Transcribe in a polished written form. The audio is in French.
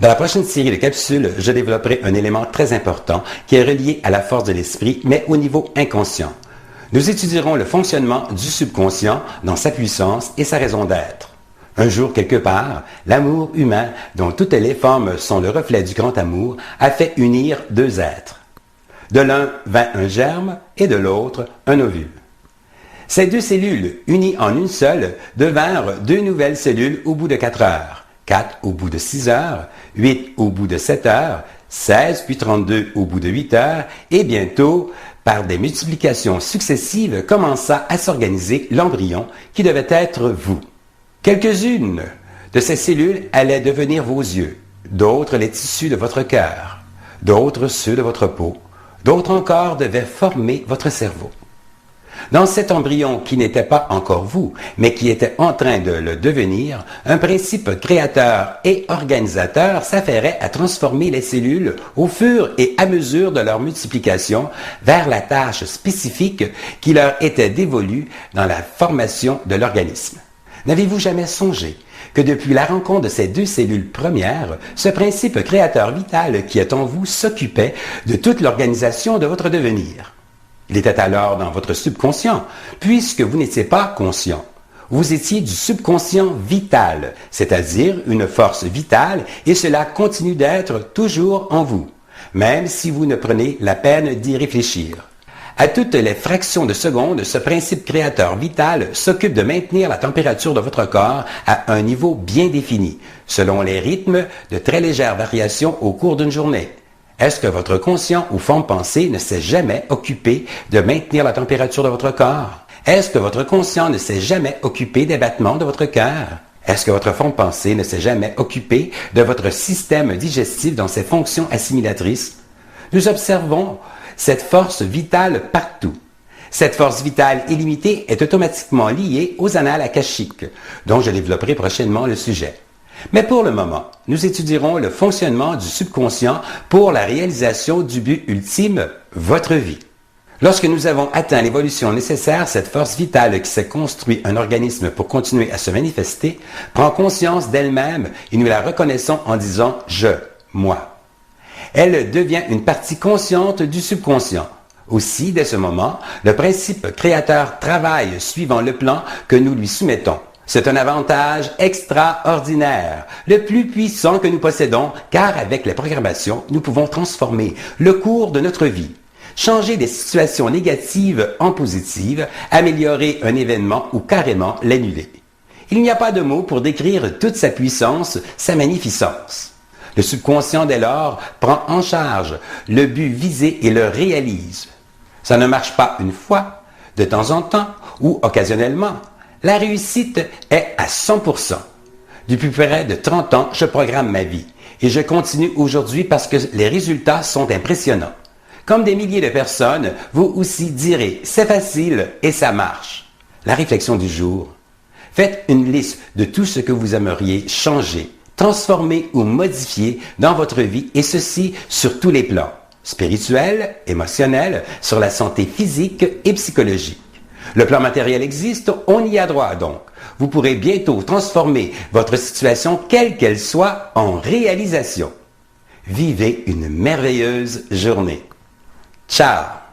Dans la prochaine série de capsules, je développerai un élément très important qui est relié à la force de l'esprit, mais au niveau inconscient. Nous étudierons le fonctionnement du subconscient dans sa puissance et sa raison d'être. Un jour, quelque part, l'amour humain, dont toutes les formes sont le reflet du grand amour, a fait unir deux êtres. De l'un vint un germe et de l'autre un ovule. Ces deux cellules, unies en une seule, devinrent deux nouvelles cellules au bout de 4 heures. 4 au bout de 6 heures, 8 au bout de 7 heures, 16 puis 32 au bout de 8 heures, et bientôt, par des multiplications successives, commença à s'organiser l'embryon qui devait être vous. Quelques-unes de ces cellules allaient devenir vos yeux, d'autres les tissus de votre cœur, d'autres ceux de votre peau, d'autres encore devaient former votre cerveau. Dans cet embryon qui n'était pas encore vous, mais qui était en train de le devenir, un principe créateur et organisateur s'affairait à transformer les cellules au fur et à mesure de leur multiplication vers la tâche spécifique qui leur était dévolue dans la formation de l'organisme. N'avez-vous jamais songé que depuis la rencontre de ces deux cellules premières, ce principe créateur vital qui est en vous s'occupait de toute l'organisation de votre devenir? Il était alors dans votre subconscient, puisque vous n'étiez pas conscient. Vous étiez du subconscient vital, c'est-à-dire une force vitale, et cela continue d'être toujours en vous, même si vous ne prenez la peine d'y réfléchir. À toutes les fractions de seconde, ce principe créateur vital s'occupe de maintenir la température de votre corps à un niveau bien défini, selon les rythmes de très légères variations au cours d'une journée. Est-ce que votre conscient ou forme pensée ne s'est jamais occupé de maintenir la température de votre corps? Est-ce que votre conscient ne s'est jamais occupé des battements de votre cœur? Est-ce que votre forme pensée ne s'est jamais occupé de votre système digestif dans ses fonctions assimilatrices? Nous observons cette force vitale partout. Cette force vitale illimitée est automatiquement liée aux annales akashiques, dont je développerai prochainement le sujet. Mais pour le moment, nous étudierons le fonctionnement du subconscient pour la réalisation du but ultime, votre vie. Lorsque nous avons atteint l'évolution nécessaire, cette force vitale qui s'est construit un organisme pour continuer à se manifester, prend conscience d'elle-même et nous la reconnaissons en disant « je »,« moi ». Elle devient une partie consciente du subconscient. Aussi, dès ce moment, le principe créateur travaille suivant le plan que nous lui soumettons. C'est un avantage extraordinaire, le plus puissant que nous possédons, car avec les programmations, nous pouvons transformer le cours de notre vie, changer des situations négatives en positives, améliorer un événement ou carrément l'annuler. Il n'y a pas de mots pour décrire toute sa puissance, sa magnificence. Le subconscient, dès lors, prend en charge le but visé et le réalise. Ça ne marche pas une fois, de temps en temps ou occasionnellement. La réussite est à 100%. Depuis près de 30 ans, je programme ma vie et je continue aujourd'hui parce que les résultats sont impressionnants. Comme des milliers de personnes, vous aussi direz « c'est facile et ça marche ». La réflexion du jour. Faites une liste de tout ce que vous aimeriez changer, transformer ou modifier dans votre vie et ceci sur tous les plans, spirituel, émotionnel, sur la santé physique et psychologique. Le plan matériel existe, on y a droit donc. Vous pourrez bientôt transformer votre situation, quelle qu'elle soit, en réalisation. Vivez une merveilleuse journée. Ciao!